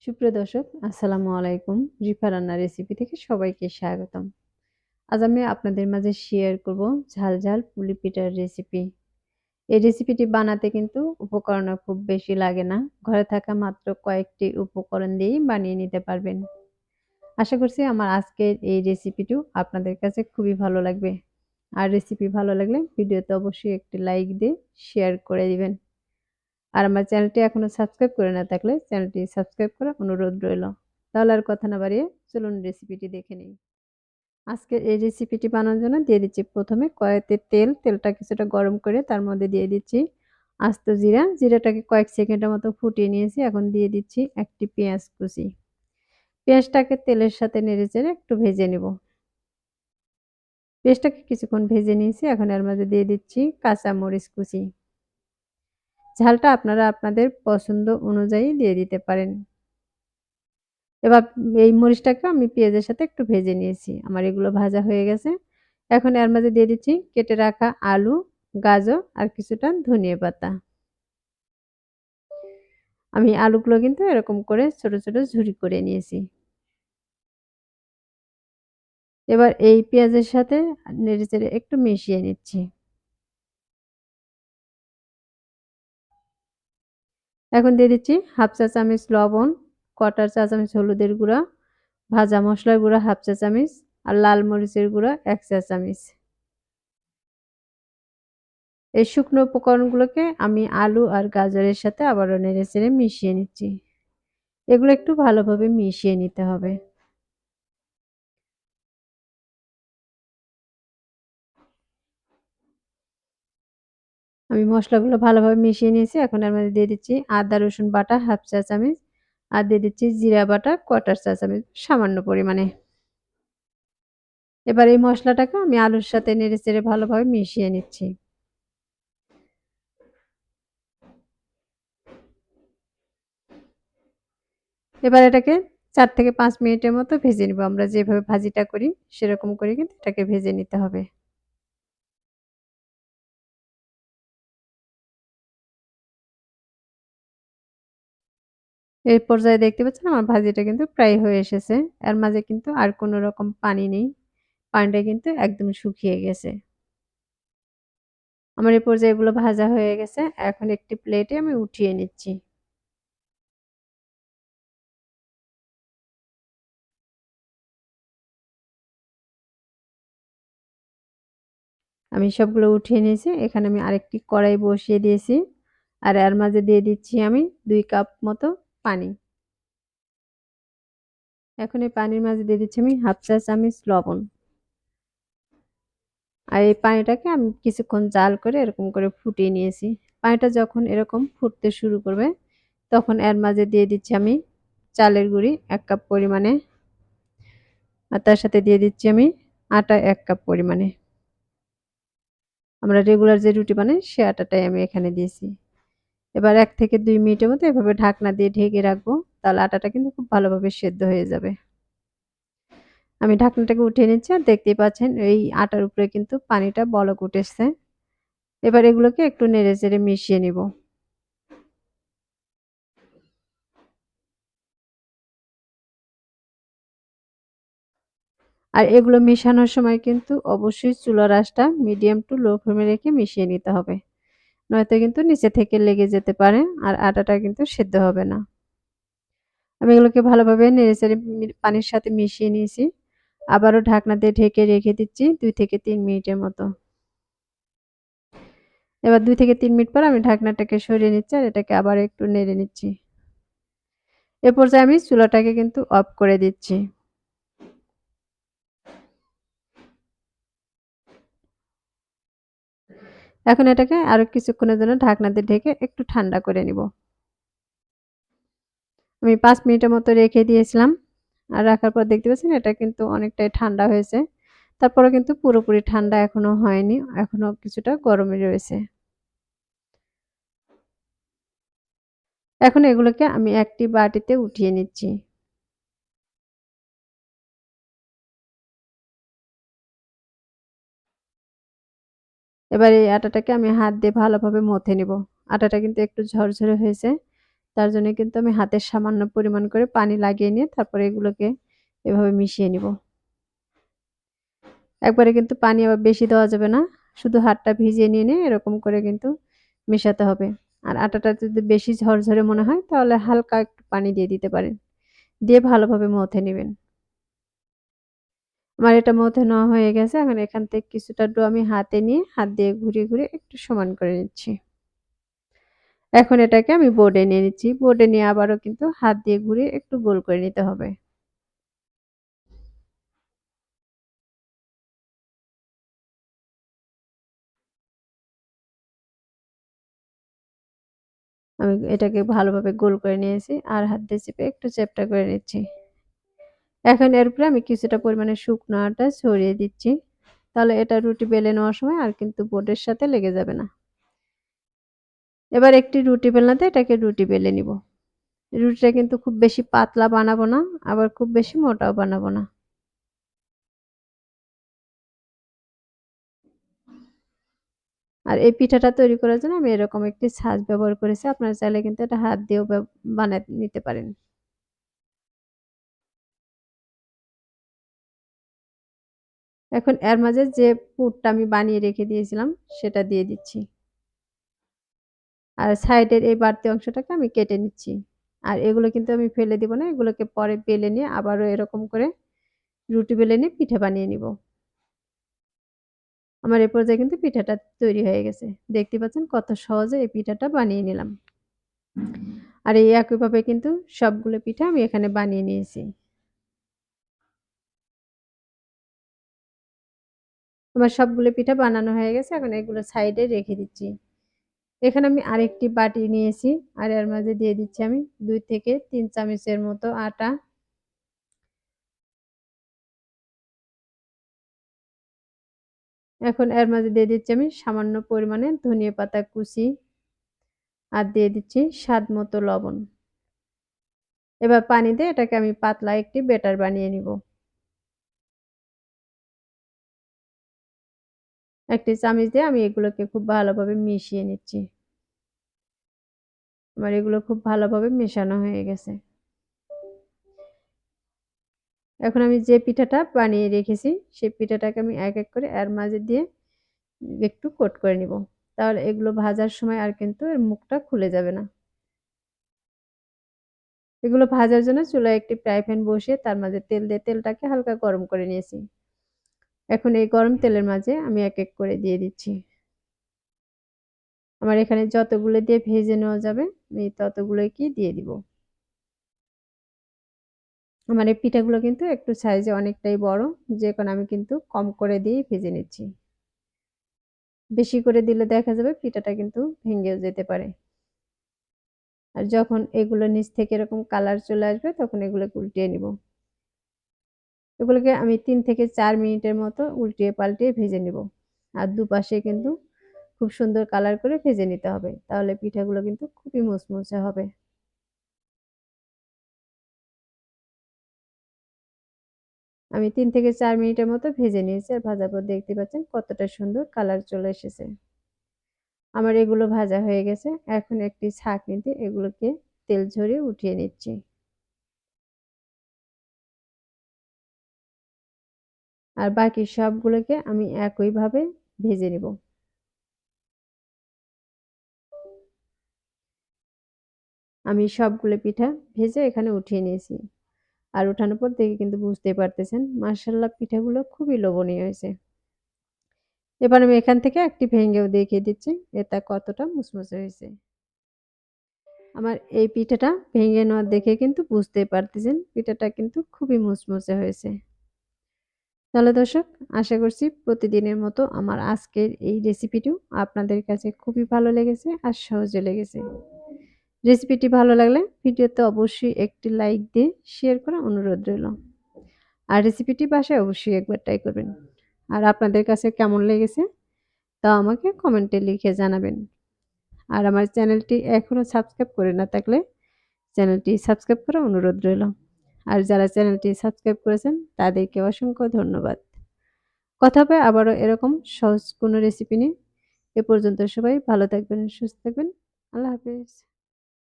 সুপ্রিয় দর্শক, আসসালামু আলাইকুম। রিফা রান্নার রেসিপি থেকে সবাইকে স্বাগতম। আজ আমি আপনাদের মাঝে শেয়ার করব ঝাল ঝাল পুলি পিঠার রেসিপি। এই রেসিপিটি বানাতে কিন্তু উপকরণও খুব বেশি লাগে না। ঘরে থাকা মাত্র কয়েকটি উপকরণ দিয়েই বানিয়ে নিতে পারবেন। আশা করছি আমার আজকের এই রেসিপিটিও আপনাদের কাছে খুবই ভালো লাগবে। আর রেসিপি ভালো লাগলে ভিডিওতে অবশ্যই একটি লাইক দিয়ে শেয়ার করে দিবেন। আর আমার চ্যানেলটি এখনো সাবস্ক্রাইব করে না থাকলে চ্যানেলটি সাবস্ক্রাইব করার অনুরোধ রইল। তাহলে আর কথা না বাড়িয়ে চলুন রেসিপিটি দেখে নিই। আজকের এই রেসিপিটি বানানোর জন্য দিয়ে দিচ্ছি প্রথমে কড়াইতে তেলটা কিছুটা গরম করে তার মধ্যে দিয়ে দিচ্ছি আস্ত জিরা। জিরাটাকে কয়েক সেকেন্ডের মতো ফুটিয়ে নিয়েছি। এখন দিয়ে দিচ্ছি একটি পেঁয়াজ কুচি। পেঁয়াজটাকে তেলের সাথে নেড়েচেড়ে একটু ভেজে নেব। পেঁয়াজটাকে কিছুক্ষণ ভেজে নিয়েছি। এখন এর মধ্যে দিয়ে দিচ্ছি কাঁচা মরিচ কুচি। ঝালটা আপনারা আপনাদের পছন্দ অনুযায়ী দিয়ে দিতে পারেন। এবার এই মরিচটাকে আমি পেঁয়াজের সাথে একটু ভেজে নিয়েছি। আমার এগুলো ভাজা হয়ে গেছে। এখন এর মাঝে দিয়ে দিচ্ছি কেটে রাখা আলু, গাজর আর কিছুটা ধনিয়া পাতা। আমি আলুগুলো কিন্তু এরকম করে ছোট ছোট ঝুরি করে নিয়েছি। এবার এই পেঁয়াজের সাথে নেড়েচেড়ে একটু মিশিয়ে নিচ্ছি। এখন দিয়ে দিচ্ছি হাফ চা চামচ লবণ, কোয়ার্টার চা চামচ হলুদের গুঁড়া, ভাজা মশলার গুঁড়া হাফ চা চামচ আর লাল মরিচের গুঁড়া ১ চা চামচ। এই শুকনো উপকরণগুলোকে আমি আলু আর গাজরের সাথে আবারও নেড়েচেড়ে মিশিয়ে নিচ্ছি। এগুলো একটু ভালোভাবে মিশিয়ে নিতে হবে। আমি মশলাগুলো ভালোভাবে মিশিয়ে নিয়েছি। এখন এর মধ্যে দিয়ে দিচ্ছি আদা রসুন বাটা হাফ চা চামচ আর দিয়ে দিচ্ছি জিরা বাটা কোয়ার্টার চা চামচ সামান্য পরিমাণে। এবার এই মশলাটাকে আমি আলুর সাথে নেড়েচেড়ে ভালোভাবে মিশিয়ে নিচ্ছি। এবার এটাকে ৪ থেকে ৫ মিনিটের মতো ভেজে নিব। আমরা যেভাবে ভাজিটা করি সেরকম করে কিন্তু এটাকে ভেজে নিতে হবে। এই পর্যায়ে দেখতে পাচ্ছেন আমার ভাজিটা কিন্তু প্রায় হয়ে এসেছে। এর মাঝে কিন্তু আর কোনো রকম পানি নেই। পানিটা কিন্তু একদম শুকিয়ে গেছে। আমার এই পর্যায়ে এগুলো ভাজা হয়ে গেছে। এখন একটি প্লেটে আমি উঠিয়ে নিচ্ছি। আমি সবগুলো উঠিয়ে নিয়েছি। এখানে আমি আরেকটি কড়াই বসিয়ে দিয়েছি। আর এর মাঝে দিয়ে দিচ্ছি আমি ২ কাপ মতো পানি। এখন এই পানির মাঝে দিয়ে দিচ্ছি আমি হাফ চা চামচ লবণ। আর এই পানিটাকে আমি কিছুক্ষণ জাল করে এরকম করে ফুটিয়ে নিয়েছি। পানিটা যখন এরকম ফুটতে শুরু করবে তখন এর মাঝে দিয়ে দিচ্ছি আমি চালের গুঁড়ি ১ কাপ পরিমাণে। আর তার সাথে দিয়ে দিচ্ছি আমি আটা ১ কাপ পরিমাণে। আমরা রেগুলার যে রুটি বানাই সে আটাটাই আমি এখানে দিয়েছি। এবার ১ থেকে ২ মিনিটের মতো এভাবে ঢাকনা দিয়ে ঢেকে রাখবো। তাহলে আটাটা কিন্তু খুব ভালোভাবে সেদ্ধ হয়ে যাবে। আমি ঢাকনাটাকে উঠিয়ে নিচ্ছি আর দেখতেই পাচ্ছেন এই আটার উপরে কিন্তু পানিটা বলক উঠেছে। এবার এগুলোকে একটু নেড়েচেড়ে মিশিয়ে নিব। আর এগুলো মেশানোর সময় কিন্তু অবশ্যই চুলার আঁচটা মিডিয়াম টু লো ফ্লেমে রেখে মিশিয়ে নিতে হবে। নয়তো কিন্তু নিচে থেকে লেগে যেতে পারে আর আটাটা কিন্তু সেদ্ধ হবে না। আমি এগুলোকে ভালোভাবে নেড়েচেড়ে পানির সাথে মিশিয়ে নিয়েছি। আবারও ঢাকনা দিয়ে ঢেকে রেখে দিচ্ছি ২ থেকে ৩ মিনিটের মতো। এবার ২ থেকে ৩ মিনিট পর আমি ঢাকনাটাকে সরিয়ে নিচ্ছি আর এটাকে আবার একটু নেড়ে নিচ্ছি। এ পর্যায়ে আমি চুলাটাকে কিন্তু অফ করে দিচ্ছি। এখন এটাকে আরো কিছুক্ষণের জন্য ঢাকনা দিয়ে ঢেকে একটু ঠান্ডা করে নিব। আমি ৫ মিনিটের মতো রেখে দিয়েছিলাম। আর রাখার পর দেখতে পাচ্ছেন এটা কিন্তু অনেকটাই ঠান্ডা হয়েছে। তারপরেও কিন্তু পুরোপুরি ঠান্ডা এখনো হয়নি। এখনো কিছুটা গরমই রয়েছে। এখন এগুলোকে আমি একটি বাটিতে উঠিয়ে নিচ্ছি। এবার এই আটাটাকে আমি হাত দিয়ে ভালোভাবে মথে নিব। আটাটা কিন্তু একটু ঝরঝরে হয়েছে। তার জন্য কিন্তু আমি হাতের সামান্য পরিমাণ করে পানি লাগিয়ে নিয়ে তারপরে এগুলোকে এভাবে মিশিয়ে নিব। একবারে কিন্তু পানি আবার বেশি দেওয়া যাবে না। শুধু হাতটা ভিজিয়ে নিয়ে এরকম করে কিন্তু মেশাতে হবে। আর আটাটা যদি বেশি ঝরঝরে মনে হয় তাহলে হালকা একটু পানি দিয়ে দিতে পারেন। দিয়ে ভালোভাবে মথে নিবেন। আমার এটা মথে নেওয়া হয়ে গেছে। এখন এখান থেকে কিছুটা ডো আমি হাতে নিয়ে হাত দিয়ে ঘুরিয়ে একটু সমান করে নিচ্ছি। এখন এটাকে আমি বোর্ডে নিয়ে নিচ্ছি। বোর্ডে নিয়ে আবারও কিন্তু হাত দিয়ে ঘুরিয়ে একটু গোল করে নিতে হবে। আমি এটাকে ভালোভাবে গোল করে নিয়েছি আর হাত দিয়ে চেপে একটু চ্যাপ্টা করে নিচ্ছি। এখন এর উপরে আমি কিছুটা পরিমাণে শুকনো আটা ছড়িয়ে দিচ্ছি। তাহলে এটা রুটি বেলে নেওয়ার সময় আর কিন্তু বোর্ডের সাথে লেগে যাবে না। এবার একটি রুটি বেলনাতে এটাকে রুটি বেলে নিব। রুটিটা কিন্তু খুব বেশি পাতলা বানাবো না, আবার খুব বেশি মোটাও বানাবো না। আর এই পিঠাটা তৈরি করার জন্য আমি এরকম একটি ছাঁচ ব্যবহার করেছি। আপনারা চাইলে কিন্তু এটা হাত দিয়েও বানায় নিতে পারেন। এখন এর মাঝে যে পুরটা আমি বানিয়ে রেখে দিয়েছিলাম সেটা দিয়ে দিচ্ছি। আর সাইডের এই বাড়তি অংশটাকে আমি কেটে নিচ্ছি। আর এগুলো কিন্তু আমি ফেলে দিব না। এগুলোকে পরে বেলে নিয়ে আবারও এরকম করে রুটি বেলে নিয়ে পিঠা বানিয়ে নিব। আমার এই পর্যায়ে কিন্তু পিঠাটা তৈরি হয়ে গেছে। দেখতে পাচ্ছেন কত সহজে এই পিঠাটা বানিয়ে নিলাম। আর এই একইভাবে কিন্তু সবগুলো পিঠা আমি এখানে বানিয়ে নিয়েছি। আমার সবগুলো পিঠা বানানো হয়ে গেছে। এখন এগুলো সাইডে রেখে দিচ্ছি। এখানে আমি আরেকটি বাটি নিয়েছি। আর এর মাঝে দিয়ে দিচ্ছি আমি ২ থেকে ৩ চামচের মতো আটা। এখন এর মাঝে দিয়ে দিচ্ছি আমি সামান্য পরিমাণে ধনিয়া পাতা কুচি আর দিয়ে দিচ্ছি স্বাদ মতো লবণ। এবার পানি দিয়ে এটাকে আমি পাতলা একটি ব্যাটার বানিয়ে নিব। একটি চামচ দিয়ে আমি এগুলোকে খুব ভালোভাবে মিশিয়ে নিচ্ছি। আমার এগুলো খুব ভালোভাবে মেশানো হয়ে গেছে। এখন আমি যে পিঠাটা বানিয়ে রেখেছি সেই পিঠাটাকে আমি এক করে এর মাঝে দিয়ে একটু কোট করে নিব। তাহলে এগুলো ভাজার সময় আর কিন্তু এর মুখটা খুলে যাবে না। এগুলো ভাজার জন্য চুলায় একটি ফ্রাই প্যান বসিয়ে তার মাঝে তেল দিয়ে তেলটাকে হালকা গরম করে নিয়েছি। এখন এই গরম তেলের মাঝে আমি এক করে দিয়ে দিচ্ছি। আমার এখানে যতগুলো দিয়ে ভেজে নেওয়া যাবে আমি ততগুলোই দিয়ে দিব। আমার এই পিঠাগুলো কিন্তু একটু সাইজে অনেকটাই বড়, যে কারণে আমি কিন্তু কম করে দিয়েই ভেজে নিচ্ছি। বেশি করে দিলে দেখা যাবে পিঠাটা কিন্তু ভেঙেও যেতে পারে। আর যখন এগুলো নিচ থেকে এরকম কালার চলে আসবে তখন এগুলোকে উল্টিয়ে নিব। এগুলোকে আমি ৩ থেকে ৪ মিনিটের মতো উল্টিয়ে পাল্টিয়ে ভেজে নিব। আর দুপাশে কিন্তু খুব সুন্দর কালার করে ভেজে নিতে হবে। তাহলে পিঠাগুলো কিন্তু খুবই মুচমুচে হবে। আমি ৩ থেকে ৪ মিনিটের মতো ভেজে নিয়েছি। আর ভাজার পর দেখতে পাচ্ছেন কতটা সুন্দর কালার চলে এসেছে। আমার এগুলো ভাজা হয়ে গেছে। এখন একটি ছাঁকনিতে এগুলোকে তেল ঝরিয়ে উঠিয়ে নিচ্ছি। আর বাকি সবগুলোকে আমি একইভাবে ভেজে নিব। আমি সবগুলো পিঠা ভেজে এখানে উঠিয়ে নিয়েছি। আর উঠানোর পর দেখে কিন্তু বুঝতেই পারতেছেন মাশাআল্লাহ পিঠাগুলো খুবই লোভনীয় হয়েছে। এবার আমি এখান থেকে একটি ভেঙেও দেখিয়ে দিচ্ছি এটা কতটা মুচমুচে হয়েছে। আমার এই পিঠাটা ভেঙে নেওয়া দেখে কিন্তু বুঝতেই পারতেছেন পিঠাটা কিন্তু খুবই মুচমুচে হয়েছে। তাহলে দর্শক, আশা করছি প্রতিদিনের মতো আমার আজকের এই রেসিপিটিও আপনাদের কাছে খুবই ভালো লেগেছে আর সহজে লেগেছে। রেসিপিটি ভালো লাগলে ভিডিওতে অবশ্যই একটি লাইক দিয়ে শেয়ার করার অনুরোধ রইল। আর রেসিপিটি বাসায় অবশ্যই একবার ট্রাই করবেন। আর আপনাদের কাছে কেমন লেগেছে তা আমাকে কমেন্টে লিখে জানাবেন। আর আমার চ্যানেলটি এখনো সাবস্ক্রাইব করে না থাকলে চ্যানেলটি সাবস্ক্রাইব করার অনুরোধ রইল। আর যারা চ্যানেলটি সাবস্ক্রাইব করেছেন তাদেরকে অসংখ্য ধন্যবাদ। কথা হবে আবারও এরকম সহজ কোনো রেসিপি নিয়ে। এ পর্যন্ত সবাই ভালো থাকবেন, সুস্থ থাকবেন। আল্লাহ হাফেজ।